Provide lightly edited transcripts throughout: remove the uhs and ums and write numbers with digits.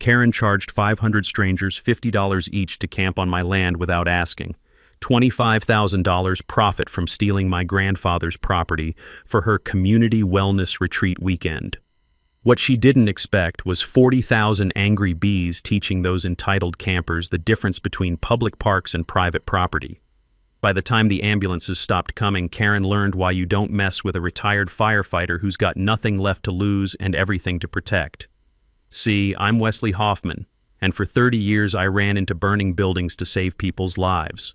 Karen charged 500 strangers $50 each to camp on my land without asking. $25,000 profit from stealing my grandfather's property for her community wellness retreat weekend. What she didn't expect was 40,000 angry bees teaching those entitled campers the difference between public parks and private property. By the time the ambulances stopped coming, Karen learned why you don't mess with a retired firefighter who's got nothing left to lose and everything to protect. See, I'm Wesley Hoffman, and for 30 years I ran into burning buildings to save people's lives.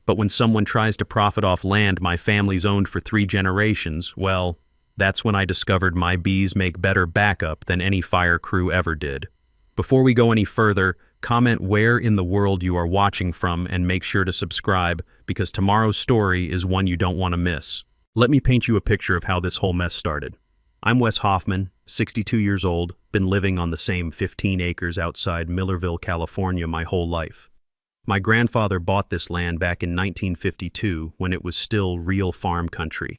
But when someone tries to profit off land my family's owned for 3 generations, well, that's when I discovered my bees make better backup than any fire crew ever did. Before we go any further, comment where in the world you are watching from and make sure to subscribe, because tomorrow's story is one you don't want to miss. Let me paint you a picture of how this whole mess started. I'm Wes Hoffman, 62 years old, been living on the same 15 acres outside Millerville, California my whole life. My grandfather bought this land back in 1952 when it was still real farm country.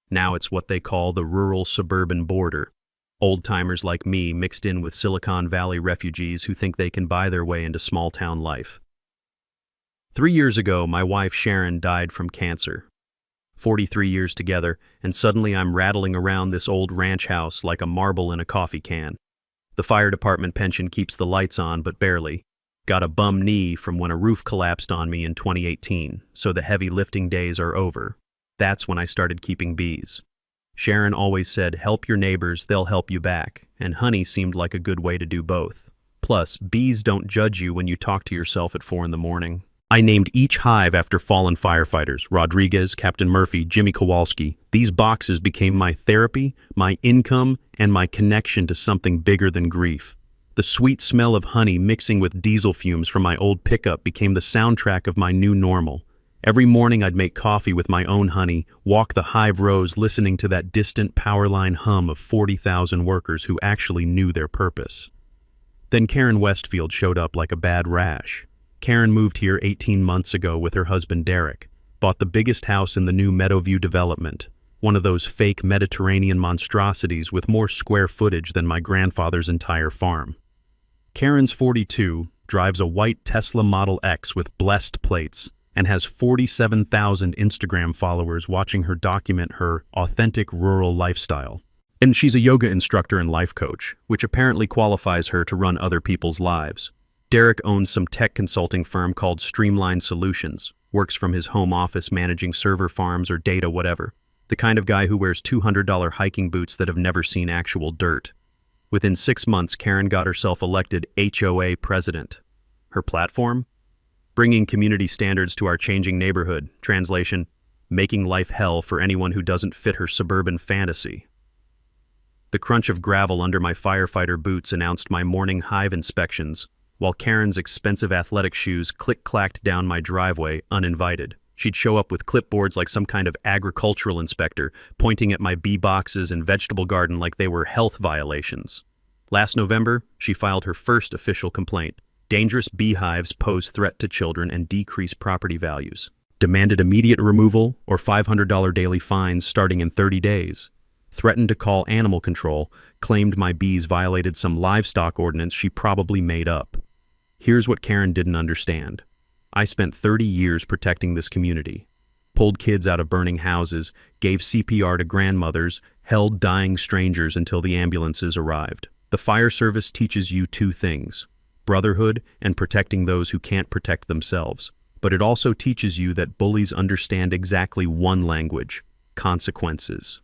Now it's what they call the rural-suburban border. Old-timers like me mixed in with Silicon Valley refugees who think they can buy their way into small-town life. 3 years ago, my wife Sharon died from cancer. 43 years together, and suddenly I'm rattling around this old ranch house like a marble in a coffee can. The fire department pension keeps the lights on, but barely. Got a bum knee from when a roof collapsed on me in 2018, so the heavy lifting days are over. That's when I started keeping bees. Sharon always said, help your neighbors, they'll help you back, and honey seemed like a good way to do both. Plus, bees don't judge you when you talk to yourself at 4 in the morning. I named each hive after fallen firefighters: Rodriguez, Captain Murphy, Jimmy Kowalski. These boxes became my therapy, my income, and my connection to something bigger than grief. The sweet smell of honey mixing with diesel fumes from my old pickup became the soundtrack of my new normal. Every morning I'd make coffee with my own honey, walk the hive rows listening to that distant power line hum of 40,000 workers who actually knew their purpose. Then Karen Westfield showed up like a bad rash. Karen moved here 18 months ago with her husband Derek, bought the biggest house in the new Meadowview development, one of those fake Mediterranean monstrosities with more square footage than my grandfather's entire farm. Karen's 42, drives a white Tesla Model X with blessed plates, and has 47,000 Instagram followers watching her document her authentic rural lifestyle. And she's a yoga instructor and life coach, which apparently qualifies her to run other people's lives. Derek owns some tech consulting firm called Streamline Solutions, works from his home office managing server farms or data whatever, the kind of guy who wears $200 hiking boots that have never seen actual dirt. Within 6 months, Karen got herself elected HOA president. Her platform? Bringing community standards to our changing neighborhood. Translation, making life hell for anyone who doesn't fit her suburban fantasy. The crunch of gravel under my firefighter boots announced my morning hive inspections, while Karen's expensive athletic shoes click-clacked down my driveway uninvited. She'd show up with clipboards like some kind of agricultural inspector, pointing at my bee boxes and vegetable garden like they were health violations. Last November, she filed her first official complaint. Dangerous beehives pose threat to children and decrease property values. Demanded immediate removal or $500 daily fines starting in 30 days. Threatened to call animal control, claimed my bees violated some livestock ordinance she probably made up. Here's what Karen didn't understand. I spent 30 years protecting this community. Pulled kids out of burning houses, gave CPR to grandmothers, held dying strangers until the ambulances arrived. The fire service teaches you 2 things: brotherhood and protecting those who can't protect themselves. But it also teaches you that bullies understand exactly one language: consequences.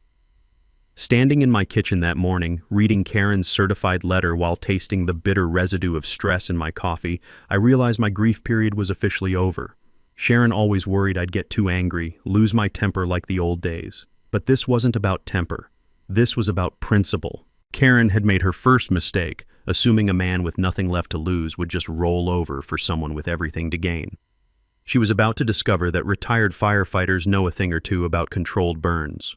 Standing in my kitchen that morning, reading Karen's certified letter while tasting the bitter residue of stress in my coffee, I realized my grief period was officially over. Sharon always worried I'd get too angry, lose my temper like the old days. But this wasn't about temper. This was about principle. Karen had made her first mistake, assuming a man with nothing left to lose would just roll over for someone with everything to gain. She was about to discover that retired firefighters know a thing or two about controlled burns.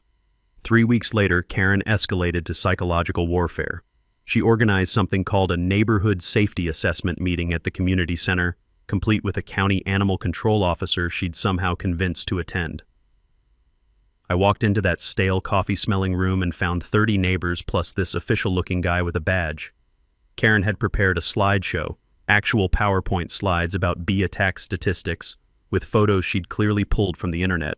3 weeks later, Karen escalated to psychological warfare. She organized something called a neighborhood safety assessment meeting at the community center, complete with a county animal control officer she'd somehow convinced to attend. I walked into that stale coffee-smelling room and found 30 neighbors plus this official-looking guy with a badge. Karen had prepared a slideshow, actual PowerPoint slides about bee attack statistics, with photos she'd clearly pulled from the internet.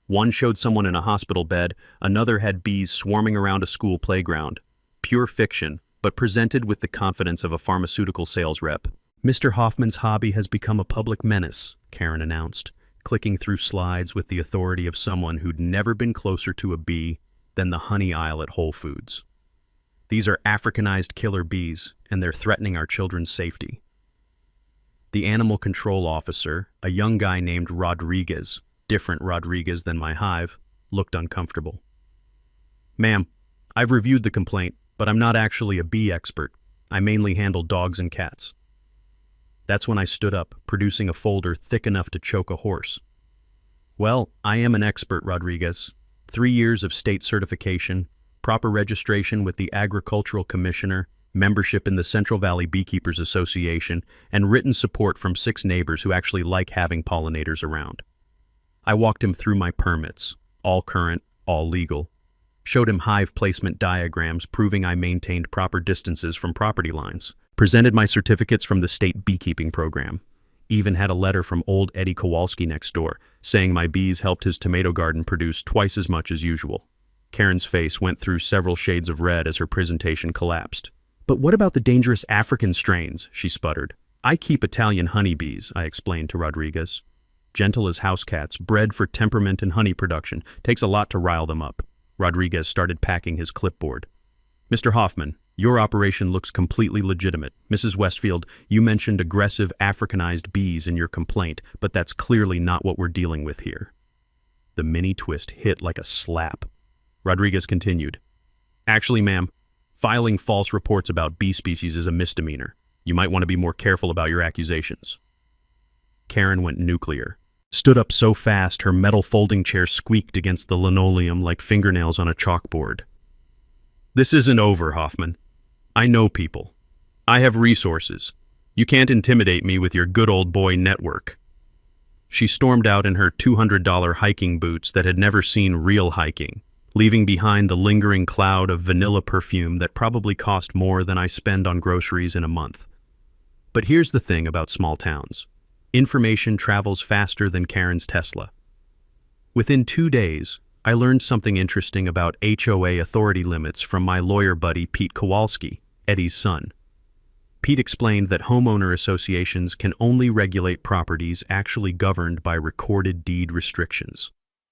One showed someone in a hospital bed, another had bees swarming around a school playground. Pure fiction, but presented with the confidence of a pharmaceutical sales rep. "Mr. Hoffman's hobby has become a public menace," Karen announced, clicking through slides with the authority of someone who'd never been closer to a bee than the honey aisle at Whole Foods. "These are Africanized killer bees, and they're threatening our children's safety." The animal control officer, a young guy named Rodriguez, different Rodriguez than my hive, looked uncomfortable. "Ma'am, I've reviewed the complaint, but I'm not actually a bee expert. I mainly handle dogs and cats." That's when I stood up, producing a folder thick enough to choke a horse. "Well, I am an expert, Rodriguez. 3 years of state certification, proper registration with the Agricultural Commissioner, membership in the Central Valley Beekeepers Association, and written support from 6 neighbors who actually like having pollinators around." I walked him through my permits, all current, all legal. Showed him hive placement diagrams proving I maintained proper distances from property lines. Presented my certificates from the state beekeeping program. Even had a letter from old Eddie Kowalski next door, saying my bees helped his tomato garden produce twice as much as usual. Karen's face went through several shades of red as her presentation collapsed. "But what about the dangerous African strains?" she sputtered. "I keep Italian honeybees," I explained to Rodriguez. "Gentle as house cats, bred for temperament and honey production. Takes a lot to rile them up." Rodriguez started packing his clipboard. "Mr. Hoffman, your operation looks completely legitimate. Mrs. Westfield, you mentioned aggressive Africanized bees in your complaint, but that's clearly not what we're dealing with here." The mini twist hit like a slap. Rodriguez continued. "Actually, ma'am, filing false reports about bee species is a misdemeanor. You might want to be more careful about your accusations." Karen went nuclear. Stood up so fast her metal folding chair squeaked against the linoleum like fingernails on a chalkboard. "This isn't over, Hoffman. I know people. I have resources. You can't intimidate me with your good old boy network." She stormed out in her $200 hiking boots that had never seen real hiking, leaving behind the lingering cloud of vanilla perfume that probably cost more than I spend on groceries in a month. But here's the thing about small towns. Information travels faster than Karen's Tesla. Within 2 days, I learned something interesting about HOA authority limits from my lawyer buddy Pete Kowalski, Eddie's son. Pete explained that homeowner associations can only regulate properties actually governed by recorded deed restrictions.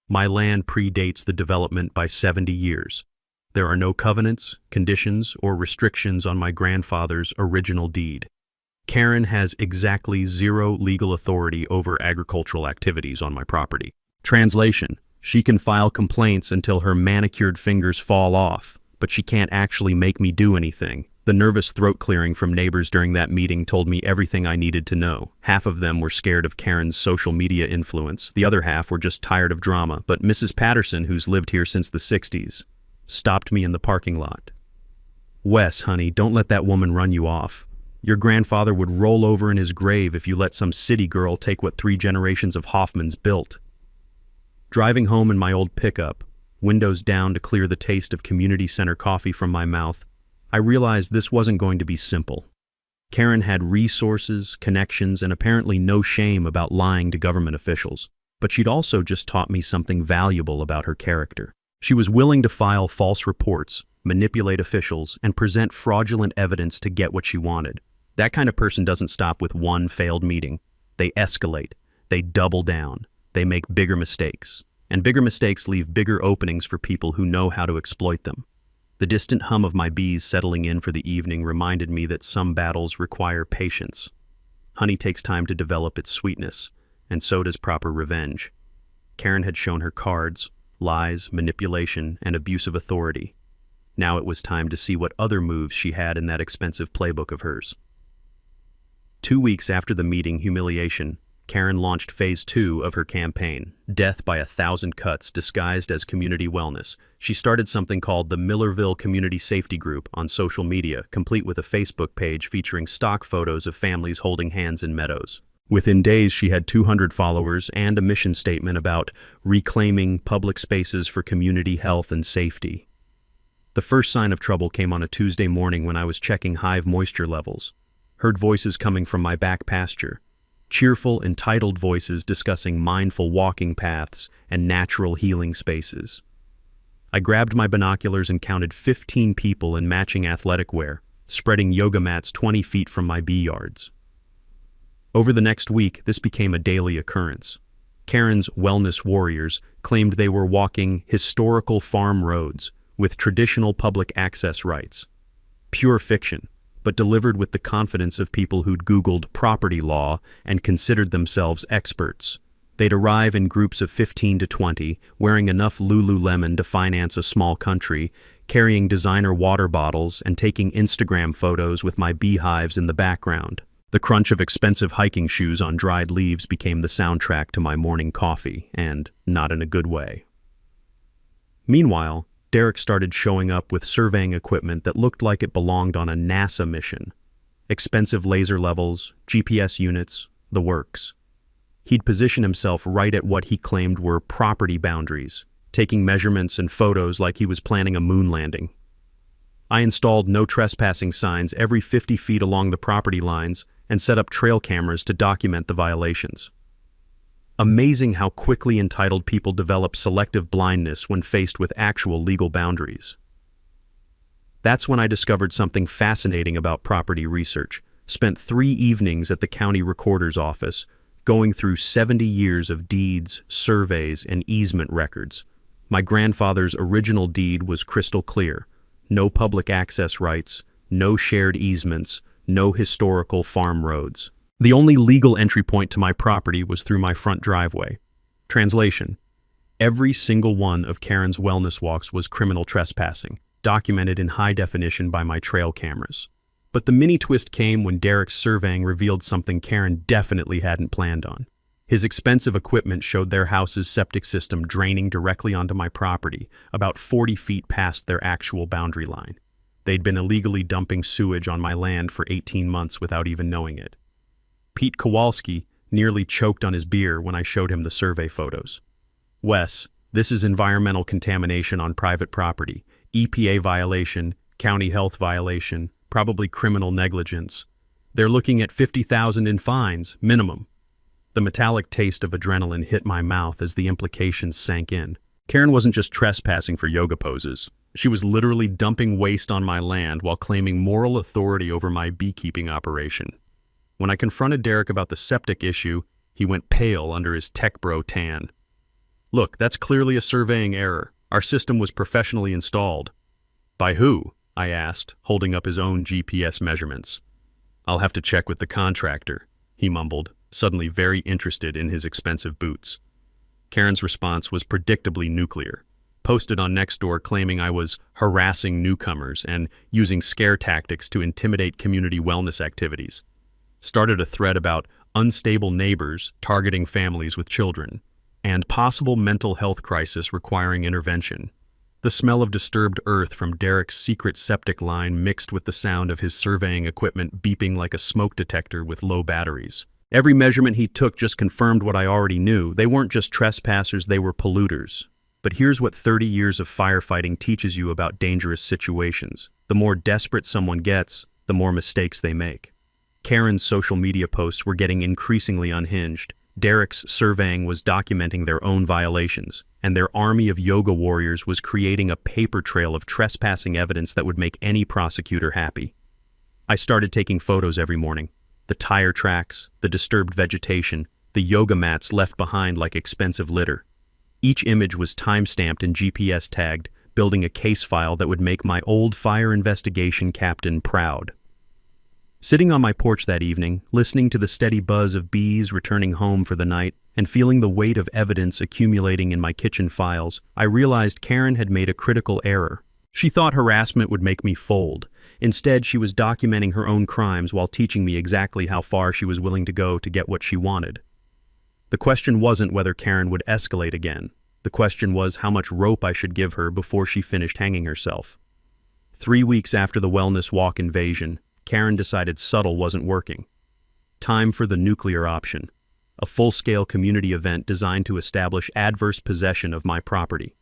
My land predates the development by 70 years. There are no covenants, conditions, or restrictions on my grandfather's original deed. Karen has exactly 0 legal authority over agricultural activities on my property. Translation: she can file complaints until her manicured fingers fall off, but she can't actually make me do anything. The nervous throat clearing from neighbors during that meeting told me everything I needed to know. Half of them were scared of Karen's social media influence. The other half were just tired of drama. But Mrs. Patterson, who's lived here since the 60s, stopped me in the parking lot. "Wes, honey, don't let that woman run you off. Your grandfather would roll over in his grave if you let some city girl take what 3 generations of Hoffmans built." Driving home in my old pickup, windows down to clear the taste of community center coffee from my mouth, I realized this wasn't going to be simple. Karen had resources, connections, and apparently no shame about lying to government officials. But she'd also just taught me something valuable about her character. She was willing to file false reports, manipulate officials, and present fraudulent evidence to get what she wanted. That kind of person doesn't stop with one failed meeting. They escalate. They double down. They make bigger mistakes. And bigger mistakes leave bigger openings for people who know how to exploit them. The distant hum of my bees settling in for the evening reminded me that some battles require patience. Honey takes time to develop its sweetness, and so does proper revenge. Karen had shown her cards, lies, manipulation, and abuse of authority. Now it was time to see what other moves she had in that expensive playbook of hers. 2 weeks after the meeting humiliation, Karen launched phase 2 of her campaign, Death by 1,000 Cuts disguised as community wellness. She started something called the Millerville Community Safety Group on social media, complete with a Facebook page featuring stock photos of families holding hands in meadows. Within days, she had 200 followers and a mission statement about reclaiming public spaces for community health and safety. The first sign of trouble came on a Tuesday morning when I was checking hive moisture levels. Heard voices coming from my back pasture. Cheerful, entitled voices discussing mindful walking paths and natural healing spaces. I grabbed my binoculars and counted 15 people in matching athletic wear, spreading yoga mats 20 feet from my bee yards. Over the next week, this became a daily occurrence. Karen's wellness warriors claimed they were walking historical farm roads with traditional public access rights. Pure fiction, but delivered with the confidence of people who'd Googled property law and considered themselves experts. They'd arrive in groups of 15 to 20, wearing enough Lululemon to finance a small country, carrying designer water bottles and taking Instagram photos with my beehives in the background. The crunch of expensive hiking shoes on dried leaves became the soundtrack to my morning coffee, and not in a good way. Meanwhile, Derek started showing up with surveying equipment that looked like it belonged on a NASA mission. Expensive laser levels, GPS units, the works. He'd position himself right at what he claimed were property boundaries, taking measurements and photos like he was planning a moon landing. I installed no trespassing signs every 50 feet along the property lines and set up trail cameras to document the violations. Amazing how quickly entitled people develop selective blindness when faced with actual legal boundaries. That's when I discovered something fascinating about property research. Spent 3 evenings at the county recorder's office, going through 70 years of deeds, surveys, and easement records. My grandfather's original deed was crystal clear. No public access rights, no shared easements, no historical farm roads. The only legal entry point to my property was through my front driveway. Translation: every single one of Karen's wellness walks was criminal trespassing, documented in high definition by my trail cameras. But the mini twist came when Derek's surveying revealed something Karen definitely hadn't planned on. His expensive equipment showed their house's septic system draining directly onto my property, about 40 feet past their actual boundary line. They'd been illegally dumping sewage on my land for 18 months without even knowing it. Pete Kowalski nearly choked on his beer when I showed him the survey photos. "Wes, this is environmental contamination on private property, EPA violation, county health violation, probably criminal negligence. They're looking at $50,000 in fines, minimum." The metallic taste of adrenaline hit my mouth as the implications sank in. Karen wasn't just trespassing for yoga poses. She was literally dumping waste on my land while claiming moral authority over my beekeeping operation. When I confronted Derek about the septic issue, he went pale under his tech bro tan. "Look, that's clearly a surveying error. Our system was professionally installed." "By who?" I asked, holding up his own GPS measurements. "I'll have to check with the contractor," he mumbled, suddenly very interested in his expensive boots. Karen's response was predictably nuclear. Posted on Nextdoor claiming I was harassing newcomers and using scare tactics to intimidate community wellness activities. Started a thread about unstable neighbors targeting families with children, and possible mental health crisis requiring intervention. The smell of disturbed earth from Derek's secret septic line mixed with the sound of his surveying equipment beeping like a smoke detector with low batteries. Every measurement he took just confirmed what I already knew. They weren't just trespassers, they were polluters. But here's what 30 years of firefighting teaches you about dangerous situations. The more desperate someone gets, the more mistakes they make. Karen's social media posts were getting increasingly unhinged. Derek's surveying was documenting their own violations, and their army of yoga warriors was creating a paper trail of trespassing evidence that would make any prosecutor happy. I started taking photos every morning. The tire tracks, the disturbed vegetation, the yoga mats left behind like expensive litter. Each image was time-stamped and GPS tagged, building a case file that would make my old fire investigation captain proud. Sitting on my porch that evening, listening to the steady buzz of bees returning home for the night, and feeling the weight of evidence accumulating in my kitchen files, I realized Karen had made a critical error. She thought harassment would make me fold. Instead, she was documenting her own crimes while teaching me exactly how far she was willing to go to get what she wanted. The question wasn't whether Karen would escalate again. The question was how much rope I should give her before she finished hanging herself. 3 weeks after the wellness walk invasion, Karen decided subtle wasn't working. Time for the nuclear option, a full-scale community event designed to establish adverse possession of my property.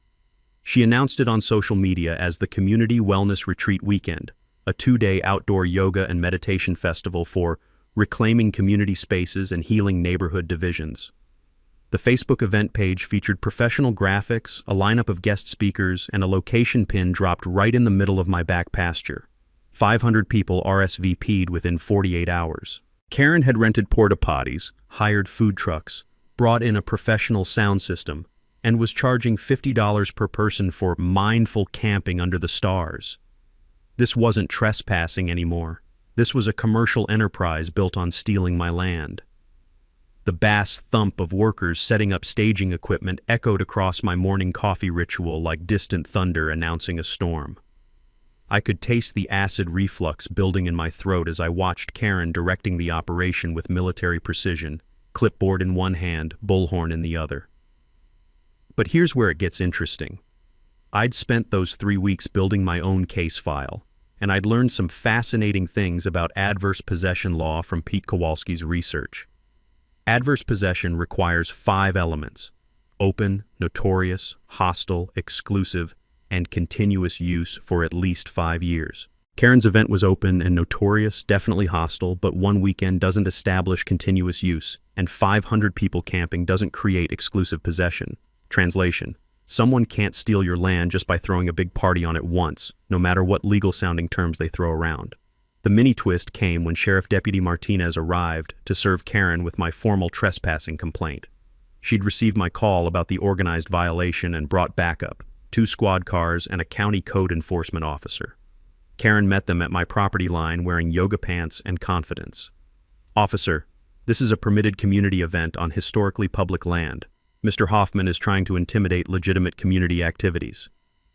She announced it on social media as the Community Wellness Retreat Weekend, a 2-day outdoor yoga and meditation festival for reclaiming community spaces and healing neighborhood divisions. The Facebook event page featured professional graphics, a lineup of guest speakers, and a location pin dropped right in the middle of my back pasture. 500 people RSVP'd within 48 hours. Karen had rented porta potties, hired food trucks, brought in a professional sound system, and was charging $50 per person for mindful camping under the stars. This wasn't trespassing anymore. This was a commercial enterprise built on stealing my land. The bass thump of workers setting up staging equipment echoed across my morning coffee ritual like distant thunder announcing a storm. I could taste the acid reflux building in my throat as I watched Karen directing the operation with military precision, clipboard in one hand, bullhorn in the other. But here's where it gets interesting. I'd spent those 3 weeks building my own case file, and I'd learned some fascinating things about adverse possession law from Pete Kowalski's research. Adverse possession requires 5 elements: open, notorious, hostile, exclusive, and continuous use for at least 5 years. Karen's event was open and notorious, definitely hostile, but one weekend doesn't establish continuous use, and 500 people camping doesn't create exclusive possession. Translation: someone can't steal your land just by throwing a big party on it once, no matter what legal-sounding terms they throw around. The mini-twist came when Sheriff Deputy Martinez arrived to serve Karen with my formal trespassing complaint. She'd received my call about the organized violation and brought backup, 2 squad cars and a county code enforcement officer. Karen met them at my property line wearing yoga pants and confidence. "Officer, this is a permitted community event on historically public land. Mr. Hoffman is trying to intimidate legitimate community activities."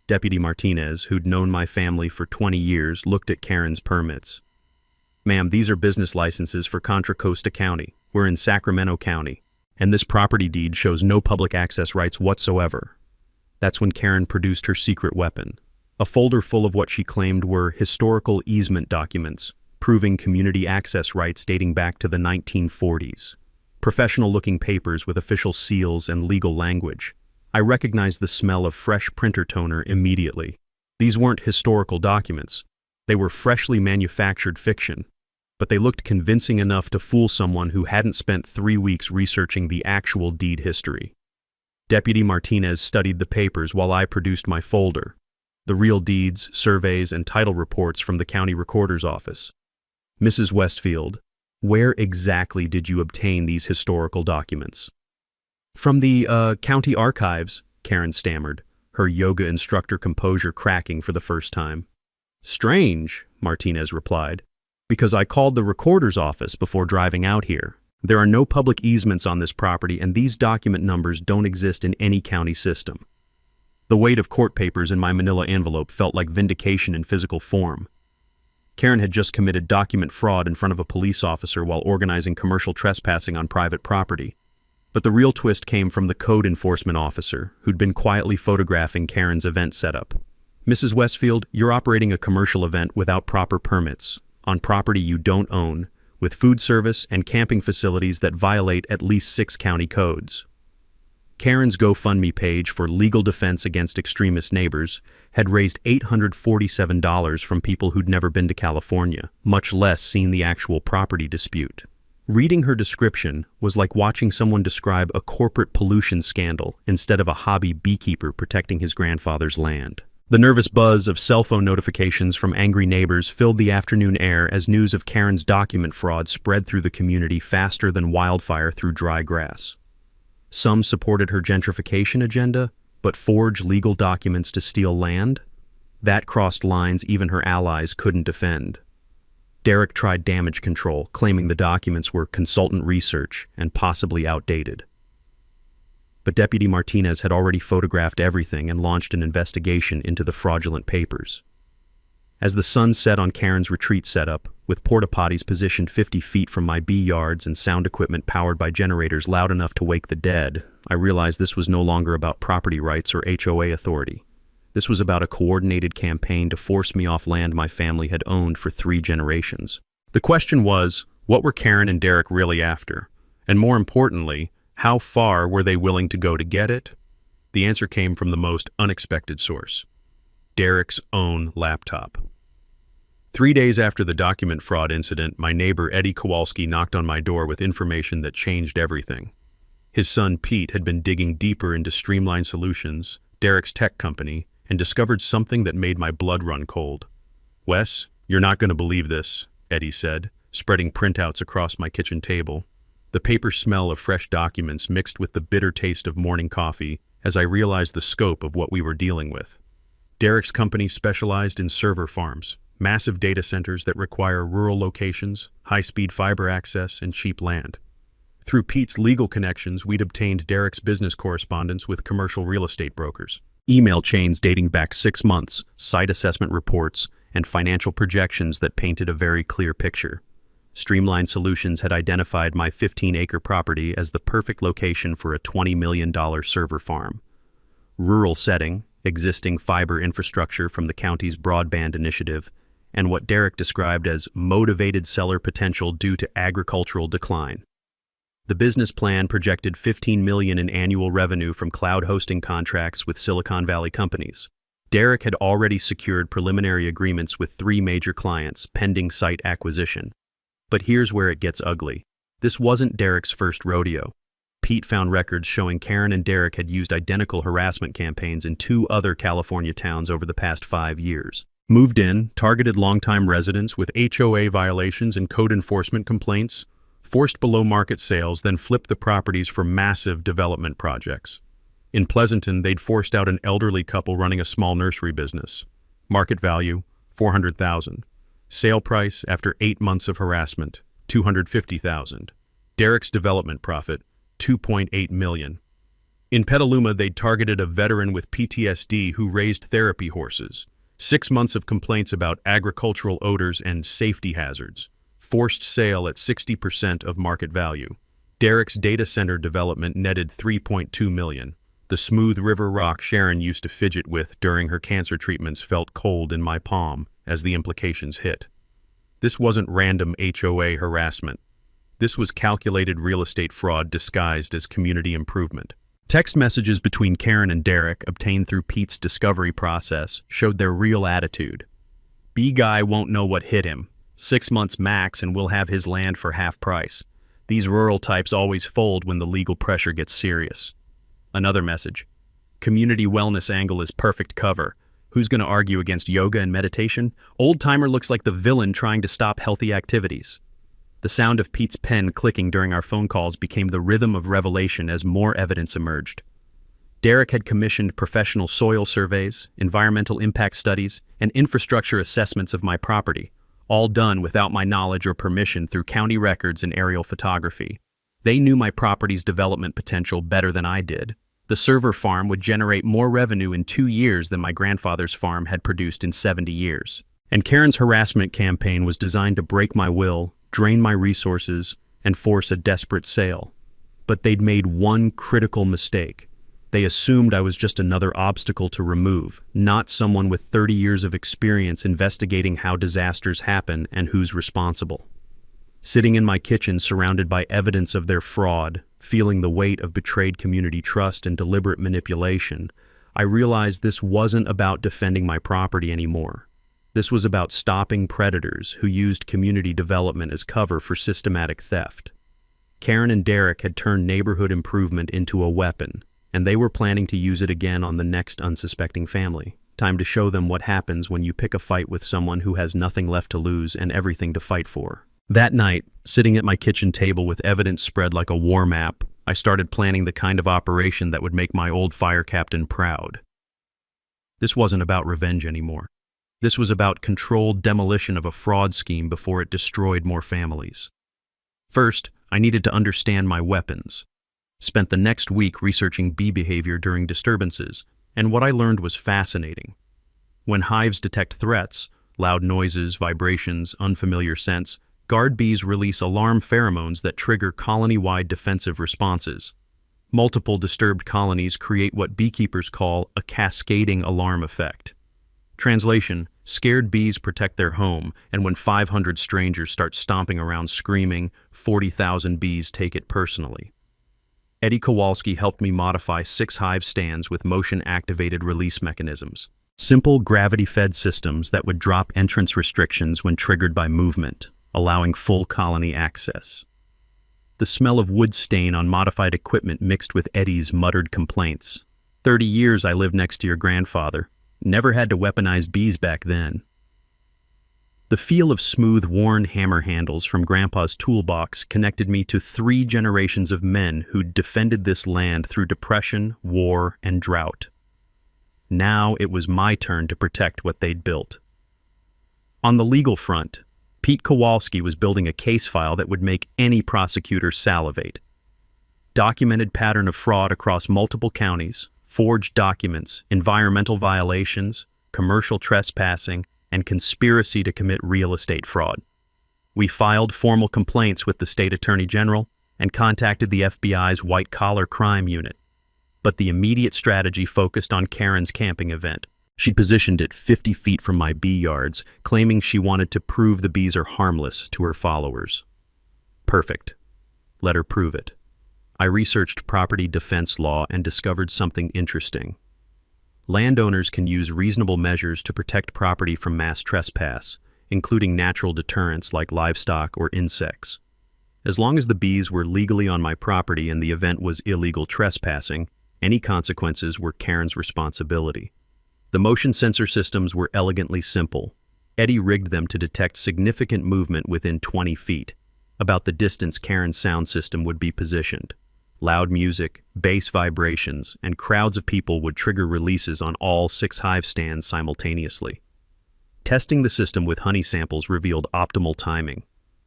Deputy Martinez, who'd known my family for 20 years, looked at Karen's permits. "Ma'am, these are business licenses for Contra Costa County. We're in Sacramento County, and this property deed shows no public access rights whatsoever." That's when Karen produced her secret weapon, a folder full of what she claimed were historical easement documents, proving community access rights dating back to the 1940s. Professional-looking papers with official seals and legal language. I recognized the smell of fresh printer toner immediately. These weren't historical documents. They were freshly manufactured fiction, but they looked convincing enough to fool someone who hadn't spent 3 weeks researching the actual deed history. Deputy Martinez studied the papers while I produced my folder, the real deeds, surveys, and title reports from the county recorder's office. "Mrs. Westfield, where exactly did you obtain these historical documents?" "From the, county archives," Karen stammered, her yoga instructor composure cracking for the first time. "Strange," Martinez replied, "because I called the recorder's office before driving out here. There are no public easements on this property, and these document numbers don't exist in any county system." The weight of court papers in my manila envelope felt like vindication in physical form. Karen had just committed document fraud in front of a police officer while organizing commercial trespassing on private property. But the real twist came from the code enforcement officer, who'd been quietly photographing Karen's event setup. "Mrs. Westfield, you're operating a commercial event without proper permits, on property you don't own, with food service and camping facilities that violate at least 6 county codes." Karen's GoFundMe page for legal defense against extremist neighbors had raised $847 from people who'd never been to California, much less seen the actual property dispute. Reading her description was like watching someone describe a corporate pollution scandal instead of a hobby beekeeper protecting his grandfather's land. The nervous buzz of cell phone notifications from angry neighbors filled the afternoon air as news of Karen's document fraud spread through the community faster than wildfire through dry grass. Some supported her gentrification agenda, but forged legal documents to steal land? That crossed lines even her allies couldn't defend. Derek tried damage control, claiming the documents were consultant research and possibly outdated. But Deputy Martinez had already photographed everything and launched an investigation into the fraudulent papers. As the sun set on Karen's retreat setup, with porta potties positioned 50 feet from my bee yards and sound equipment powered by generators loud enough to wake the dead, I realized this was no longer about property rights or HOA authority. This was about a coordinated campaign to force me off land my family had owned for 3 generations. The question was, what were Karen and Derek really after? And more importantly, how far were they willing to go to get it? The answer came from the most unexpected source: Derek's own laptop. 3 days after the document fraud incident, my neighbor Eddie Kowalski knocked on my door with information that changed everything. His son Pete had been digging deeper into Streamline Solutions, Derek's tech company, and discovered something that made my blood run cold. "Wes, you're not going to believe this," Eddie said, spreading printouts across my kitchen table. The paper smell of fresh documents mixed with the bitter taste of morning coffee as I realized the scope of what we were dealing with. Derek's company specialized in server farms, massive data centers that require rural locations, high-speed fiber access, and cheap land. Through Pete's legal connections, we'd obtained Derek's business correspondence with commercial real estate brokers. Email chains dating back 6 months, site assessment reports, and financial projections that painted a very clear picture. Streamline Solutions had identified my 15-acre property as the perfect location for a $20 million server farm. Rural setting, existing fiber infrastructure from the county's broadband initiative, and what Derek described as motivated seller potential due to agricultural decline. The business plan projected $15 million in annual revenue from cloud hosting contracts with Silicon Valley companies. Derek had already secured preliminary agreements with 3 major clients pending site acquisition. But here's where it gets ugly. This wasn't Derek's first rodeo. Pete found records showing Karen and Derek had used identical harassment campaigns in 2 other California towns over the past 5 years. Moved in, targeted longtime residents with HOA violations and code enforcement complaints, forced below-market sales, then flipped the properties for massive development projects. In Pleasanton, they'd forced out an elderly couple running a small nursery business. Market value, $400,000. Sale price after 8 months of harassment, $250,000. Derek's development profit, $2.8 million. In Petaluma, they'd targeted a veteran with PTSD who raised therapy horses. 6 months of complaints about agricultural odors and safety hazards. Forced sale at 60% of market value. Derek's data center development netted $3.2 million. The smooth river rock Sharon used to fidget with during her cancer treatments felt cold in my palm as the implications hit. This wasn't random HOA harassment. This was calculated real estate fraud disguised as community improvement. Text messages between Karen and Derek, obtained through Pete's discovery process, showed their real attitude. "B-guy won't know what hit him. 6 months max and we'll have his land for half price. These rural types always fold when the legal pressure gets serious." Another message: "Community wellness angle is perfect cover. Who's going to argue against yoga and meditation? Old-timer looks like the villain trying to stop healthy activities." The sound of Pete's pen clicking during our phone calls became the rhythm of revelation as more evidence emerged. Derek had commissioned professional soil surveys, environmental impact studies, and infrastructure assessments of my property, all done without my knowledge or permission through county records and aerial photography. They knew my property's development potential better than I did. The server farm would generate more revenue in 2 years than my grandfather's farm had produced in 70 years. And Karen's harassment campaign was designed to break my will, drain my resources, and force a desperate sale. But they'd made one critical mistake. They assumed I was just another obstacle to remove, not someone with 30 years of experience investigating how disasters happen and who's responsible. Sitting in my kitchen surrounded by evidence of their fraud, feeling the weight of betrayed community trust and deliberate manipulation, I realized this wasn't about defending my property anymore. This was about stopping predators who used community development as cover for systematic theft. Karen and Derek had turned neighborhood improvement into a weapon, and they were planning to use it again on the next unsuspecting family. Time to show them what happens when you pick a fight with someone who has nothing left to lose and everything to fight for. That night, sitting at my kitchen table with evidence spread like a war map, I started planning the kind of operation that would make my old fire captain proud. This wasn't about revenge anymore. This was about controlled demolition of a fraud scheme before it destroyed more families. First, I needed to understand my weapons. Spent the next week researching bee behavior during disturbances, and what I learned was fascinating. When hives detect threats, loud noises, vibrations, unfamiliar scents, guard bees release alarm pheromones that trigger colony-wide defensive responses. Multiple disturbed colonies create what beekeepers call a cascading alarm effect. Translation: scared bees protect their home, and when 500 strangers start stomping around screaming, 40,000 bees take it personally. Eddie Kowalski helped me modify 6 hive stands with motion-activated release mechanisms. Simple gravity-fed systems that would drop entrance restrictions when triggered by movement, allowing full colony access. The smell of wood stain on modified equipment mixed with Eddie's muttered complaints. 30 years I lived next to your grandfather. Never had to weaponize bees back then. The feel of smooth, worn hammer handles from Grandpa's toolbox connected me to 3 generations of men who'd defended this land through depression, war, and drought. Now it was my turn to protect what they'd built. On the legal front, Pete Kowalski was building a case file that would make any prosecutor salivate. Documented pattern of fraud across multiple counties, forged documents, environmental violations, commercial trespassing, and conspiracy to commit real estate fraud. We filed formal complaints with the state attorney general and contacted the FBI's white-collar crime unit. But the immediate strategy focused on Karen's camping event. She'd positioned it 50 feet from my bee yards, claiming she wanted to prove the bees are harmless to her followers. Perfect. Let her prove it. I researched property defense law and discovered something interesting. Landowners can use reasonable measures to protect property from mass trespass, including natural deterrents like livestock or insects. As long as the bees were legally on my property and the event was illegal trespassing, any consequences were Karen's responsibility. The motion sensor systems were elegantly simple. Eddie rigged them to detect significant movement within 20 feet, about the distance Karen's sound system would be positioned. Loud music, bass vibrations, and crowds of people would trigger releases on all 6 hive stands simultaneously. Testing the system with honey samples revealed optimal timing.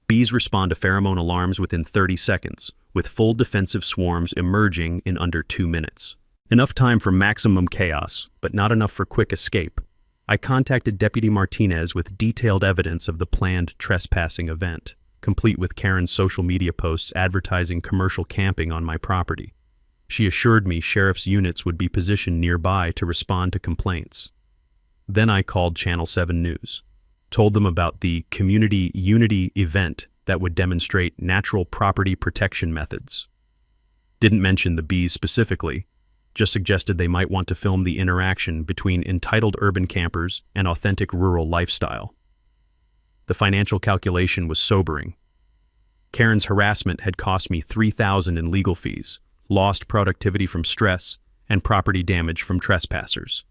Bees respond to pheromone alarms within 30 seconds, with full defensive swarms emerging in under 2 minutes. Enough time for maximum chaos, but not enough for quick escape. I contacted Deputy Martinez with detailed evidence of the planned trespassing event, complete with Karen's social media posts advertising commercial camping on my property. She assured me sheriff's units would be positioned nearby to respond to complaints. Then I called Channel 7 News, told them about the Community Unity event that would demonstrate natural property protection methods. Didn't mention the bees specifically, just suggested they might want to film the interaction between entitled urban campers and authentic rural lifestyle. The financial calculation was sobering. Karen's harassment had cost me $3,000 in legal fees, lost productivity from stress, and property damage from trespassers.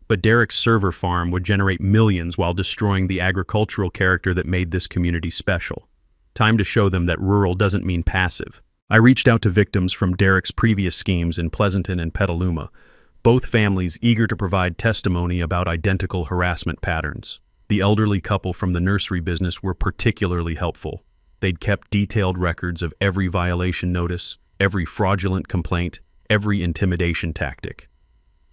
But Derek's server farm would generate millions while destroying the agricultural character that made this community special. Time to show them that rural doesn't mean passive. I reached out to victims from Derek's previous schemes in Pleasanton and Petaluma, both families eager to provide testimony about identical harassment patterns. The elderly couple from the nursery business were particularly helpful. They'd kept detailed records of every violation notice, every fraudulent complaint, every intimidation tactic.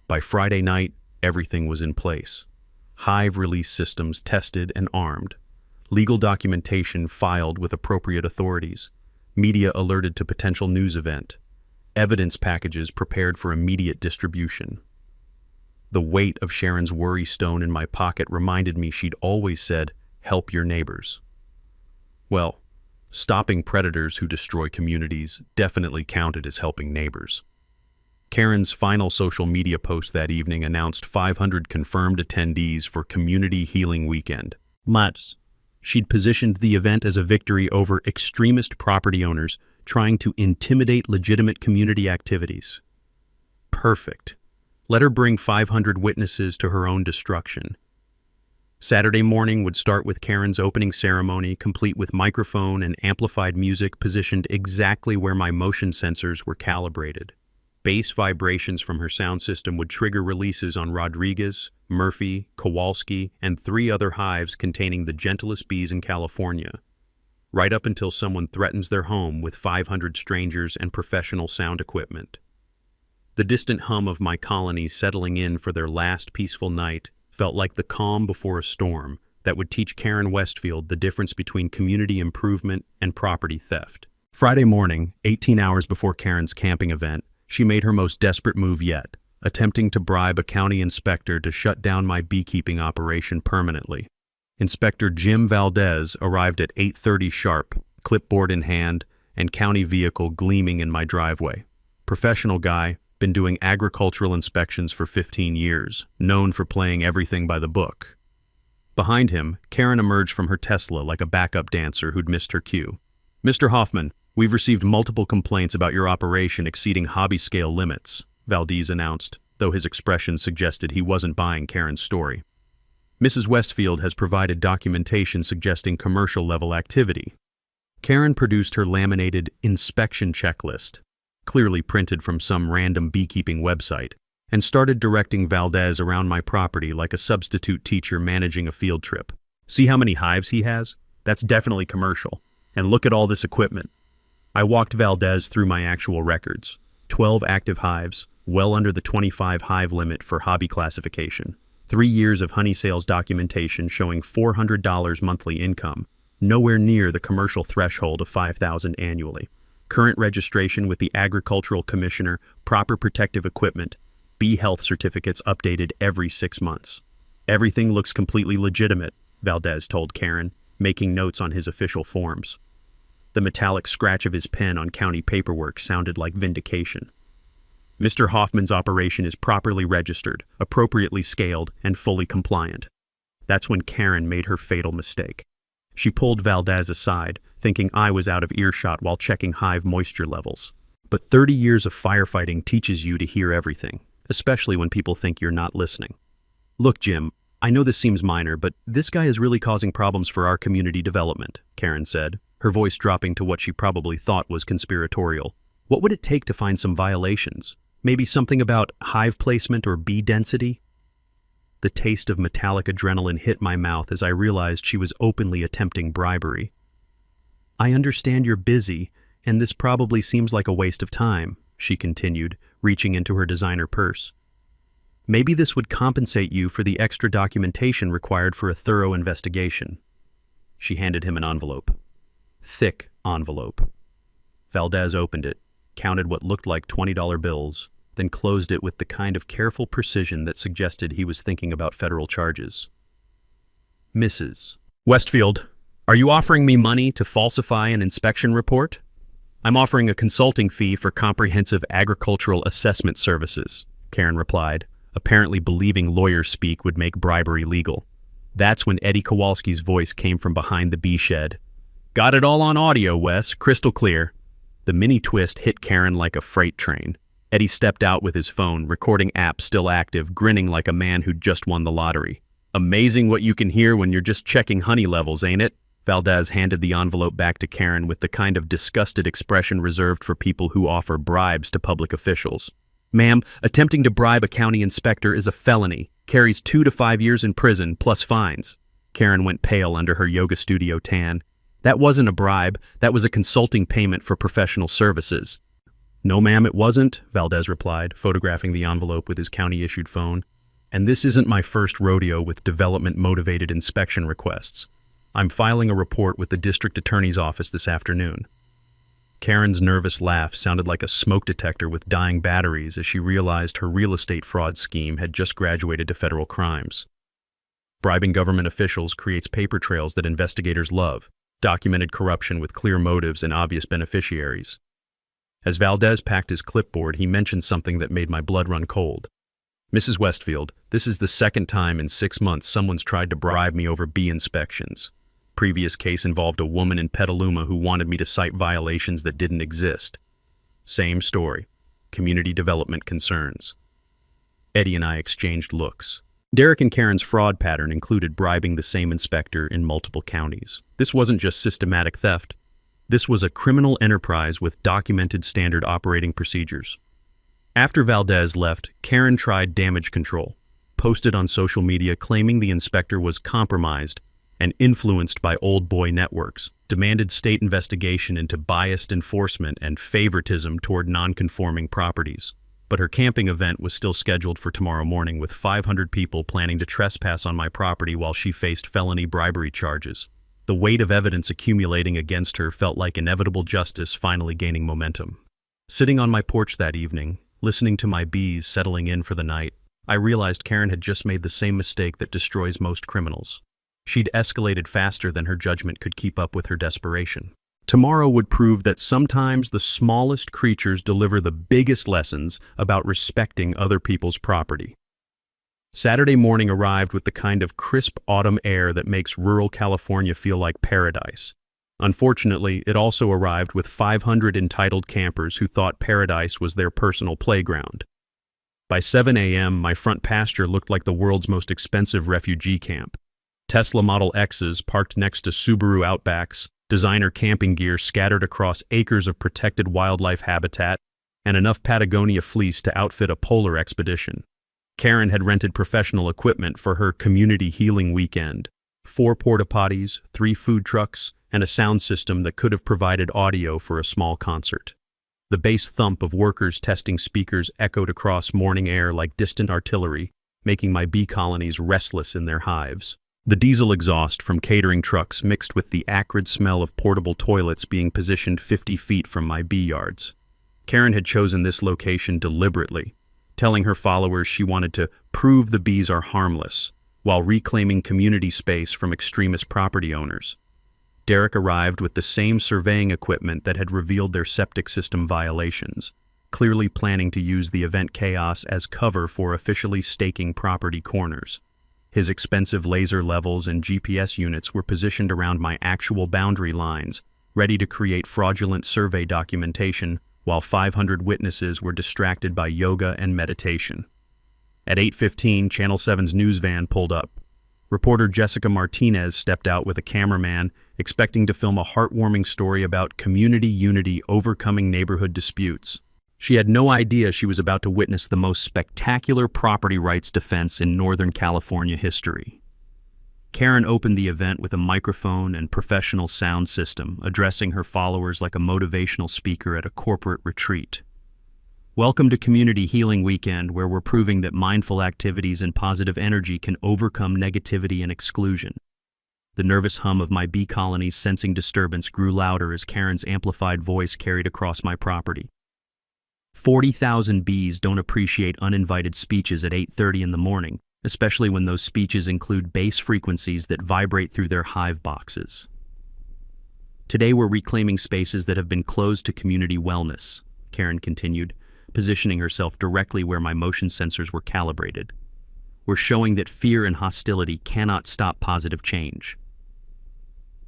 By Friday night, everything was in place. Hive release systems tested and armed. Legal documentation filed with appropriate authorities. Media alerted to potential news event. Evidence packages prepared for immediate distribution. The weight of Sharon's worry stone in my pocket reminded me she'd always said, "Help your neighbors." Well, stopping predators who destroy communities definitely counted as helping neighbors. Karen's final social media post that evening announced 500 confirmed attendees for Community Healing Weekend. She'd positioned the event as a victory over extremist property owners trying to intimidate legitimate community activities. Perfect. Let her bring 500 witnesses to her own destruction. Saturday morning would start with Karen's opening ceremony, complete with microphone and amplified music positioned exactly where my motion sensors were calibrated. Bass vibrations from her sound system would trigger releases on Rodriguez, Murphy, Kowalski, and 3 other hives containing the gentlest bees in California, right up until someone threatens their home with 500 strangers and professional sound equipment. The distant hum of my colony settling in for their last peaceful night felt like the calm before a storm that would teach Karen Westfield the difference between community improvement and property theft. Friday morning, 18 hours before Karen's camping event, she made her most desperate move yet, attempting to bribe a county inspector to shut down my beekeeping operation permanently. Inspector Jim Valdez arrived at 8:30 sharp, clipboard in hand, and county vehicle gleaming in my driveway. Professional guy, been doing agricultural inspections for 15 years, known for playing everything by the book. Behind him, Karen emerged from her Tesla like a backup dancer who'd missed her cue. "Mr. Hoffman, we've received multiple complaints about your operation exceeding hobby-scale limits," Valdez announced, though his expression suggested he wasn't buying Karen's story. "Mrs. Westfield has provided documentation suggesting commercial-level activity." Karen produced her laminated inspection checklist, clearly printed from some random beekeeping website, and started directing Valdez around my property like a substitute teacher managing a field trip. "See how many hives he has? That's definitely commercial. And look at all this equipment." I walked Valdez through my actual records. 12 active hives, well under the 25 hive limit for hobby classification. 3 years of honey sales documentation showing $400 monthly income, nowhere near the commercial threshold of $5,000 annually. Current registration with the Agricultural Commissioner, proper protective equipment, bee health certificates updated every 6 months. "Everything looks completely legitimate," Valdez told Karen, making notes on his official forms. The metallic scratch of his pen on county paperwork sounded like vindication. "Mr. Hoffman's operation is properly registered, appropriately scaled, and fully compliant." That's when Karen made her fatal mistake. She pulled Valdez aside, thinking I was out of earshot while checking hive moisture levels. But 30 years of firefighting teaches you to hear everything, especially when people think you're not listening. "Look, Jim, I know this seems minor, but this guy is really causing problems for our community development," Karen said, her voice dropping to what she probably thought was conspiratorial. "What would it take to find some violations? Maybe something about hive placement or bee density?" The taste of metallic adrenaline hit my mouth as I realized she was openly attempting bribery. "I understand you're busy, and this probably seems like a waste of time," she continued, reaching into her designer purse. "Maybe this would compensate you for the extra documentation required for a thorough investigation." She handed him an envelope. Thick envelope. Valdez opened it, counted what looked like $20 bills, then closed it with the kind of careful precision that suggested he was thinking about federal charges. "Mrs. Westfield, are you offering me money to falsify an inspection report?" "I'm offering a consulting fee for comprehensive agricultural assessment services," Karen replied, apparently believing lawyer speak would make bribery legal. That's when Eddie Kowalski's voice came from behind the bee shed. "Got it all on audio, Wes, crystal clear." The mini twist hit Karen like a freight train. Eddie stepped out with his phone, recording app still active, grinning like a man who'd just won the lottery. "Amazing what you can hear when you're just checking honey levels, ain't it?" Valdez handed the envelope back to Karen with the kind of disgusted expression reserved for people who offer bribes to public officials. "Ma'am, attempting to bribe a county inspector is a felony, carries 2 to 5 years in prison, plus fines." Karen went pale under her yoga studio tan. "That wasn't a bribe, that was a consulting payment for professional services." "No, ma'am, it wasn't," Valdez replied, photographing the envelope with his county-issued phone. "And this isn't my first rodeo with development-motivated inspection requests. I'm filing a report with the district attorney's office this afternoon." Karen's nervous laugh sounded like a smoke detector with dying batteries as she realized her real estate fraud scheme had just graduated to federal crimes. Bribing government officials creates paper trails that investigators love, documented corruption with clear motives and obvious beneficiaries. As Valdez packed his clipboard, he mentioned something that made my blood run cold. "Mrs. Westfield, this is the second time in 6 months someone's tried to bribe me over bee inspections. Previous case involved a woman in Petaluma who wanted me to cite violations that didn't exist. Same story. Community development concerns." Eddie and I exchanged looks. Derek and Karen's fraud pattern included bribing the same inspector in multiple counties. This wasn't just systematic theft. This was a criminal enterprise with documented standard operating procedures. After Valdez left, Karen tried damage control, posted on social media claiming the inspector was compromised and influenced by old boy networks, demanded state investigation into biased enforcement and favoritism toward non-conforming properties. But her camping event was still scheduled for tomorrow morning with 500 people planning to trespass on my property while she faced felony bribery charges. The weight of evidence accumulating against her felt like inevitable justice finally gaining momentum. Sitting on my porch that evening, listening to my bees settling in for the night, I realized Karen had just made the same mistake that destroys most criminals. She'd escalated faster than her judgment could keep up with her desperation. Tomorrow would prove that sometimes the smallest creatures deliver the biggest lessons about respecting other people's property. Saturday morning arrived with the kind of crisp autumn air that makes rural California feel like paradise. Unfortunately, it also arrived with 500 entitled campers who thought paradise was their personal playground. By 7 a.m., my front pasture looked like the world's most expensive refugee camp. Tesla Model X's parked next to Subaru Outbacks, designer camping gear scattered across acres of protected wildlife habitat, and enough Patagonia fleece to outfit a polar expedition. Karen had rented professional equipment for her community healing weekend: 4 porta potties, 3 food trucks, and a sound system that could have provided audio for a small concert. The bass thump of workers testing speakers echoed across morning air like distant artillery, making my bee colonies restless in their hives. The diesel exhaust from catering trucks mixed with the acrid smell of portable toilets being positioned 50 feet from my bee yards. Karen had chosen this location deliberately, telling her followers she wanted to prove the bees are harmless, while reclaiming community space from extremist property owners. Derek arrived with the same surveying equipment that had revealed their septic system violations, clearly planning to use the event chaos as cover for officially staking property corners. His expensive laser levels and GPS units were positioned around my actual boundary lines, ready to create fraudulent survey documentation, while 500 witnesses were distracted by yoga and meditation. At 8:15, Channel 7's news van pulled up. Reporter Jessica Martinez stepped out with a cameraman, expecting to film a heartwarming story about community unity overcoming neighborhood disputes. She had no idea she was about to witness the most spectacular property rights defense in Northern California history. Karen opened the event with a microphone and professional sound system, addressing her followers like a motivational speaker at a corporate retreat. Welcome to Community Healing Weekend, where we're proving that mindful activities and positive energy can overcome negativity and exclusion. The nervous hum of my bee colonies sensing disturbance grew louder as Karen's amplified voice carried across my property. 40,000 bees don't appreciate uninvited speeches at 8:30 in the morning, especially when those speeches include bass frequencies that vibrate through their hive boxes. Today we're reclaiming spaces that have been closed to community wellness, Karen continued, positioning herself directly where my motion sensors were calibrated. We're showing that fear and hostility cannot stop positive change.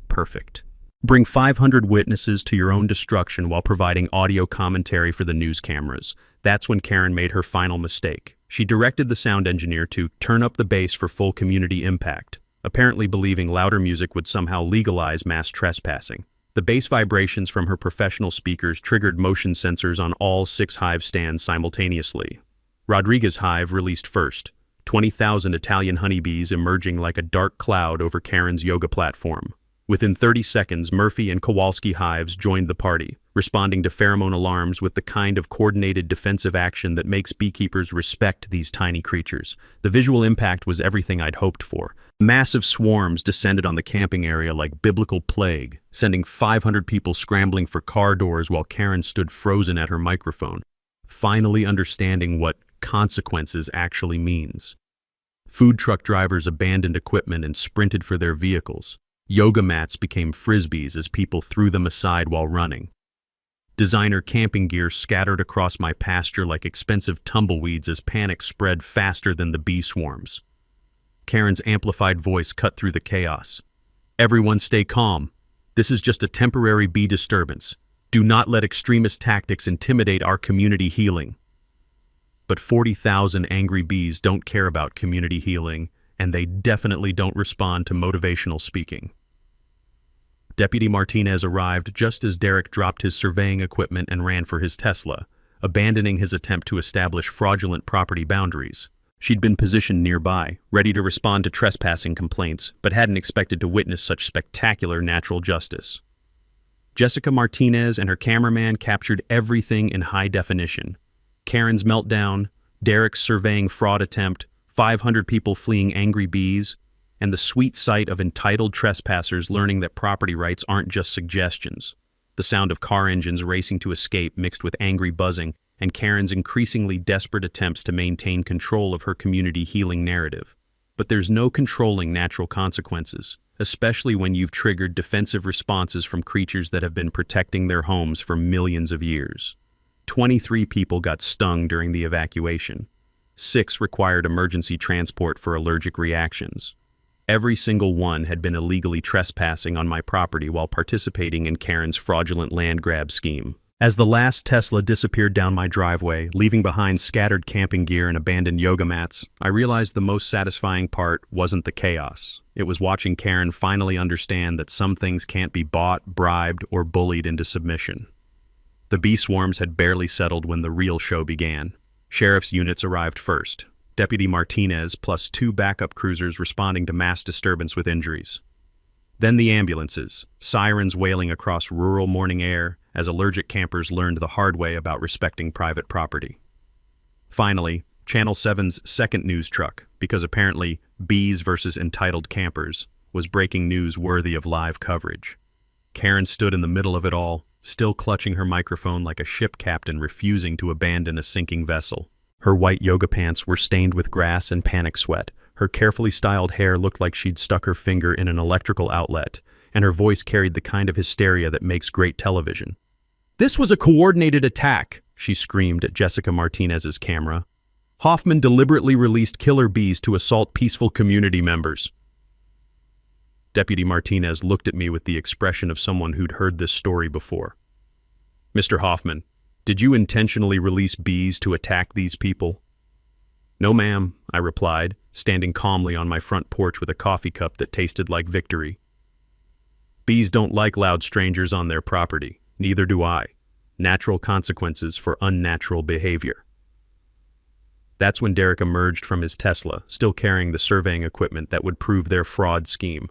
Perfect. Bring 500 witnesses to your own destruction while providing audio commentary for the news cameras. That's when Karen made her final mistake. She directed the sound engineer to turn up the bass for full community impact, apparently believing louder music would somehow legalize mass trespassing. The bass vibrations from her professional speakers triggered motion sensors on all 6 hive stands simultaneously. Rodriguez's hive released first, 20,000 Italian honeybees emerging like a dark cloud over Karen's yoga platform. Within 30 seconds, Murphy and Kowalski hives joined the party, responding to pheromone alarms with the kind of coordinated defensive action that makes beekeepers respect these tiny creatures. The visual impact was everything I'd hoped for. Massive swarms descended on the camping area like biblical plague, sending 500 people scrambling for car doors while Karen stood frozen at her microphone, finally understanding what consequences actually means. Food truck drivers abandoned equipment and sprinted for their vehicles. Yoga mats became frisbees as people threw them aside while running. Designer camping gear scattered across my pasture like expensive tumbleweeds as panic spread faster than the bee swarms. Karen's amplified voice cut through the chaos. Everyone stay calm. This is just a temporary bee disturbance. Do not let extremist tactics intimidate our community healing. But 40,000 angry bees don't care about community healing, and they definitely don't respond to motivational speaking. Deputy Martinez arrived just as Derek dropped his surveying equipment and ran for his Tesla, abandoning his attempt to establish fraudulent property boundaries. She'd been positioned nearby, ready to respond to trespassing complaints, but hadn't expected to witness such spectacular natural justice. Jessica Martinez and her cameraman captured everything in high definition. Karen's meltdown, Derek's surveying fraud attempt, 500 people fleeing angry bees, and the sweet sight of entitled trespassers learning that property rights aren't just suggestions. The sound of car engines racing to escape mixed with angry buzzing, and Karen's increasingly desperate attempts to maintain control of her community healing narrative. But there's no controlling natural consequences, especially when you've triggered defensive responses from creatures that have been protecting their homes for millions of years. 23 people got stung during the evacuation. 6 required emergency transport for allergic reactions. Every single one had been illegally trespassing on my property while participating in Karen's fraudulent land grab scheme. As the last Tesla disappeared down my driveway, leaving behind scattered camping gear and abandoned yoga mats, I realized the most satisfying part wasn't the chaos. It was watching Karen finally understand that some things can't be bought, bribed, or bullied into submission. The bee swarms had barely settled when the real show began. Sheriff's units arrived first. Deputy Martinez plus 2 backup cruisers responding to mass disturbance with injuries. Then the ambulances, sirens wailing across rural morning air as allergic campers learned the hard way about respecting private property. Finally, Channel 7's second news truck, because apparently bees versus entitled campers, was breaking news worthy of live coverage. Karen stood in the middle of it all, still clutching her microphone like a ship captain refusing to abandon a sinking vessel. Her white yoga pants were stained with grass and panic sweat. Her carefully styled hair looked like she'd stuck her finger in an electrical outlet, and her voice carried the kind of hysteria that makes great television. "This was a coordinated attack," she screamed at Jessica Martinez's camera. "Hoffman deliberately released killer bees to assault peaceful community members." Deputy Martinez looked at me with the expression of someone who'd heard this story before. "Mr. Hoffman, did you intentionally release bees to attack these people?" "No, ma'am," I replied, standing calmly on my front porch with a coffee cup that tasted like victory. "Bees don't like loud strangers on their property. Neither do I. Natural consequences for unnatural behavior." That's when Derek emerged from his Tesla, still carrying the surveying equipment that would prove their fraud scheme.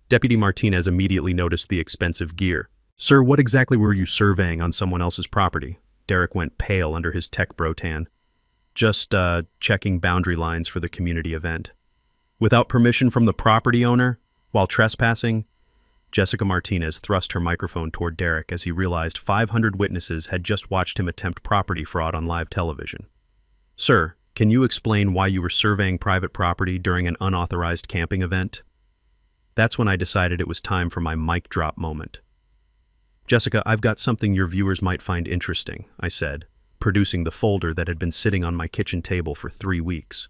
Deputy Martinez immediately noticed the expensive gear. "Sir, what exactly were you surveying on someone else's property?" Derek went pale under his tech bro-tan. "Just, checking boundary lines for the community event." "Without permission from the property owner? While trespassing?" Jessica Martinez thrust her microphone toward Derek as he realized 500 witnesses had just watched him attempt property fraud on live television. "Sir, can you explain why you were surveying private property during an unauthorized camping event?" That's when I decided it was time for my mic drop moment. "Jessica, I've got something your viewers might find interesting," I said, producing the folder that had been sitting on my kitchen table for 3 weeks.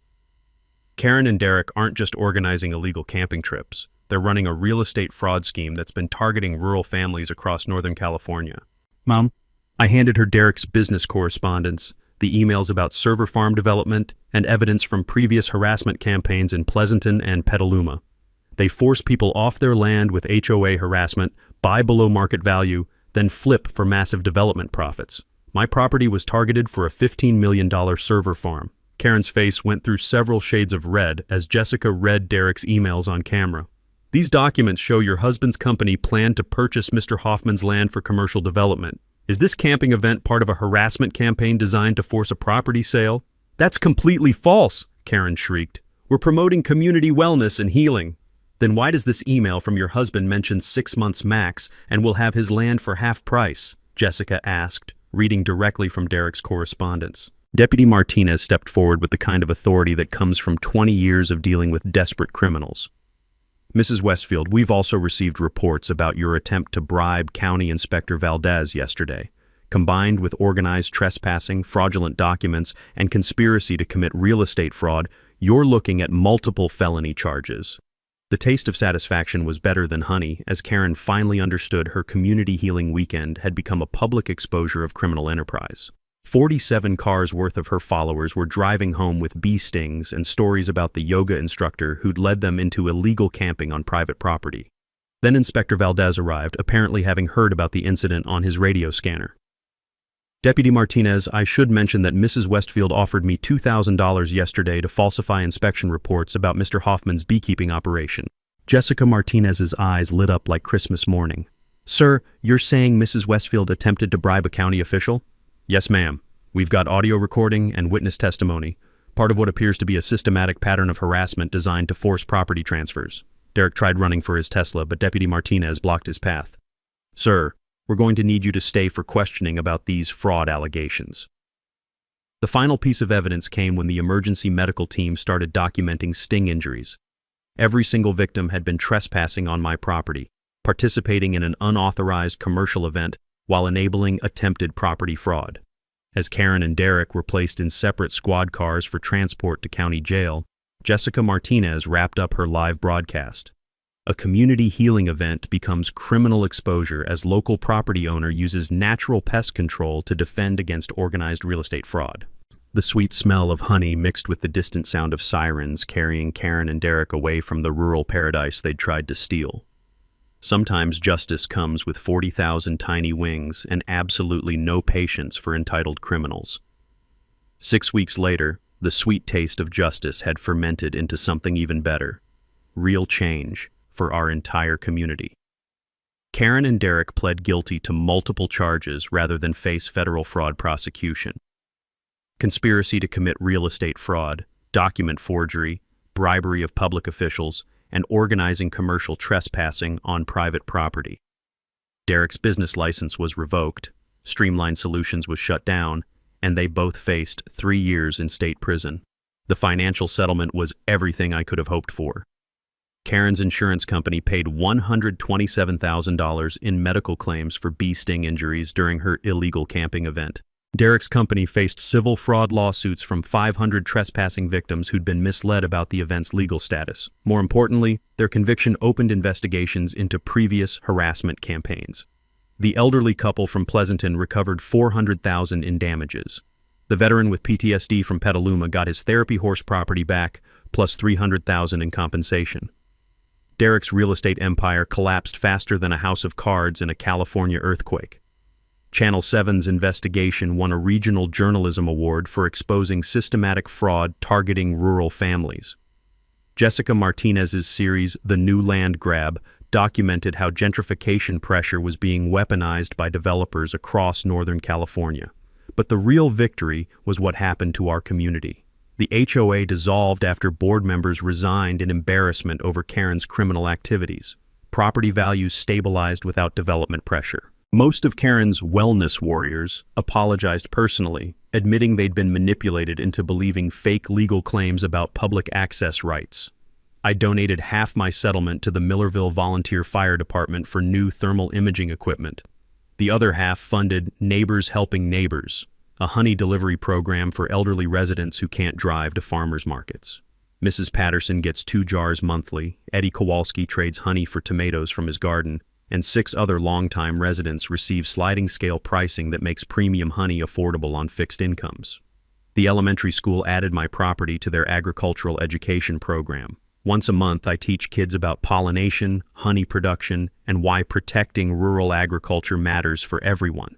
"Karen and Derek aren't just organizing illegal camping trips. They're running a real estate fraud scheme that's been targeting rural families across Northern California." Mom, I handed her Derek's business correspondence, the emails about server farm development, and evidence from previous harassment campaigns in Pleasanton and Petaluma. They force people off their land with HOA harassment, buy below market value, then flip for massive development profits. My property was targeted for a $15 million server farm. Karen's face went through several shades of red as Jessica read Derek's emails on camera. "These documents show your husband's company planned to purchase Mr. Hoffman's land for commercial development. Is this camping event part of a harassment campaign designed to force a property sale?" "That's completely false," Karen shrieked. "We're promoting community wellness and healing." "Then why does this email from your husband mention 6 months max and will have his land for half price?" Jessica asked, reading directly from Derek's correspondence. Deputy Martinez stepped forward with the kind of authority that comes from 20 years of dealing with desperate criminals. "Mrs. Westfield, we've also received reports about your attempt to bribe County Inspector Valdez yesterday. Combined with organized trespassing, fraudulent documents, and conspiracy to commit real estate fraud, you're looking at multiple felony charges." The taste of satisfaction was better than honey as Karen finally understood her community healing weekend had become a public exposure of criminal enterprise. 47 cars worth of her followers were driving home with bee stings and stories about the yoga instructor who'd led them into illegal camping on private property. Then Inspector Valdez arrived, apparently having heard about the incident on his radio scanner. "Deputy Martinez, I should mention that Mrs. Westfield offered me $2,000 yesterday to falsify inspection reports about Mr. Hoffman's beekeeping operation." Jessica Martinez's eyes lit up like Christmas morning. "Sir, you're saying Mrs. Westfield attempted to bribe a county official?" "Yes, ma'am. We've got audio recording and witness testimony, part of what appears to be a systematic pattern of harassment designed to force property transfers." Derek tried running for his Tesla, but Deputy Martinez blocked his path. "Sir, we're going to need you to stay for questioning about these fraud allegations." The final piece of evidence came when the emergency medical team started documenting sting injuries. Every single victim had been trespassing on my property, participating in an unauthorized commercial event while enabling attempted property fraud. As Karen and Derek were placed in separate squad cars for transport to county jail, Jessica Martinez wrapped up her live broadcast. A community healing event becomes criminal exposure as local property owner uses natural pest control to defend against organized real estate fraud. The sweet smell of honey mixed with the distant sound of sirens carrying Karen and Derek away from the rural paradise they'd tried to steal. Sometimes justice comes with 40,000 tiny wings and absolutely no patience for entitled criminals. 6 weeks later, the sweet taste of justice had fermented into something even better: real change for our entire community. Karen and Derek pled guilty to multiple charges rather than face federal fraud prosecution. Conspiracy to commit real estate fraud, document forgery, bribery of public officials, and organizing commercial trespassing on private property. Derek's business license was revoked, Streamline Solutions was shut down, and they both faced 3 years in state prison. The financial settlement was everything I could have hoped for. Karen's insurance company paid $127,000 in medical claims for bee sting injuries during her illegal camping event. Derek's company faced civil fraud lawsuits from 500 trespassing victims who'd been misled about the event's legal status. More importantly, their conviction opened investigations into previous harassment campaigns. The elderly couple from Pleasanton recovered $400,000 in damages. The veteran with PTSD from Petaluma got his therapy horse property back, plus $300,000 in compensation. Derek's real estate empire collapsed faster than a house of cards in a California earthquake. Channel 7's investigation won a regional journalism award for exposing systematic fraud targeting rural families. Jessica Martinez's series, The New Land Grab, documented how gentrification pressure was being weaponized by developers across Northern California. But the real victory was what happened to our community. The HOA dissolved after board members resigned in embarrassment over Karen's criminal activities. Property values stabilized without development pressure. Most of Karen's wellness warriors apologized personally, admitting they'd been manipulated into believing fake legal claims about public access rights. I donated half my settlement to the Millerville Volunteer Fire Department for new thermal imaging equipment. The other half funded Neighbors Helping Neighbors, a honey delivery program for elderly residents who can't drive to farmers markets. Mrs. Patterson gets 2 jars monthly, Eddie Kowalski trades honey for tomatoes from his garden, and 6 other longtime residents receive sliding scale pricing that makes premium honey affordable on fixed incomes. The elementary school added my property to their agricultural education program. Once a month, I teach kids about pollination, honey production, and why protecting rural agriculture matters for everyone.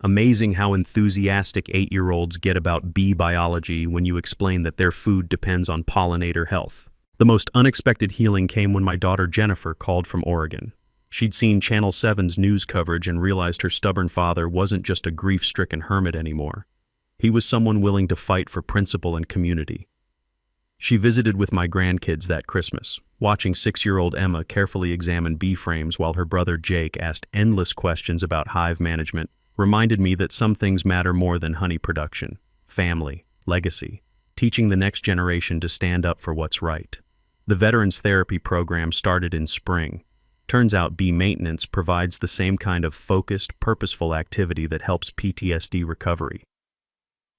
Amazing how enthusiastic 8-year-olds get about bee biology when you explain that their food depends on pollinator health. The most unexpected healing came when my daughter Jennifer called from Oregon. She'd seen Channel 7's news coverage and realized her stubborn father wasn't just a grief-stricken hermit anymore. He was someone willing to fight for principle and community. She visited with my grandkids that Christmas, watching 6-year-old Emma carefully examine bee frames while her brother Jake asked endless questions about hive management, reminded me that some things matter more than honey production: family, legacy, teaching the next generation to stand up for what's right. The Veterans Therapy program started in spring. Turns out bee maintenance provides the same kind of focused, purposeful activity that helps PTSD recovery.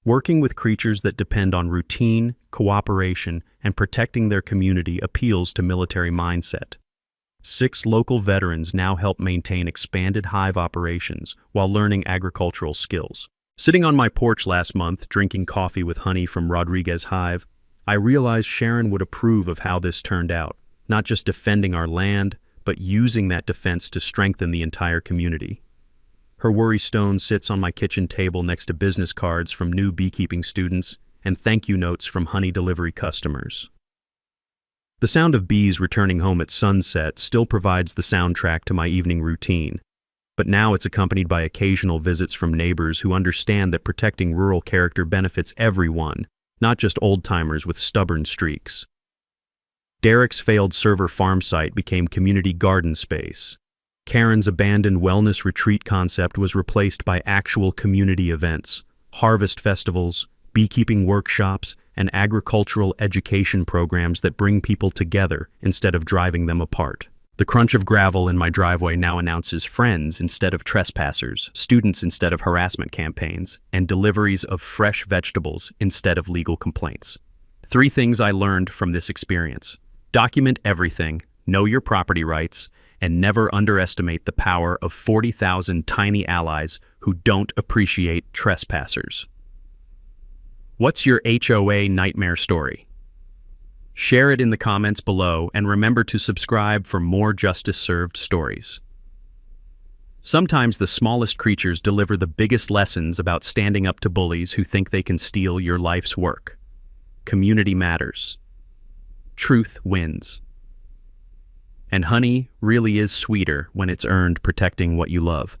Working with creatures that depend on routine, cooperation, and protecting their community appeals to military mindset. 6 local veterans now help maintain expanded hive operations while learning agricultural skills. Sitting on my porch last month, drinking coffee with honey from Rodriguez Hive, I realized Sharon would approve of how this turned out, not just defending our land, but using that defense to strengthen the entire community. Her worry stone sits on my kitchen table next to business cards from new beekeeping students and thank you notes from honey delivery customers. The sound of bees returning home at sunset still provides the soundtrack to my evening routine, but now it's accompanied by occasional visits from neighbors who understand that protecting rural character benefits everyone, not just old-timers with stubborn streaks. Derek's failed server farm site became community garden space. Karen's abandoned wellness retreat concept was replaced by actual community events, harvest festivals, beekeeping workshops, and agricultural education programs that bring people together instead of driving them apart. The crunch of gravel in my driveway now announces friends instead of trespassers, students instead of harassment campaigns, and deliveries of fresh vegetables instead of legal complaints. 3 things I learned from this experience. Document everything, know your property rights, and never underestimate the power of 40,000 tiny allies who don't appreciate trespassers. What's your HOA nightmare story? Share it in the comments below and remember to subscribe for more justice-served stories. Sometimes the smallest creatures deliver the biggest lessons about standing up to bullies who think they can steal your life's work. Community matters. Truth wins. And honey really is sweeter when it's earned protecting what you love.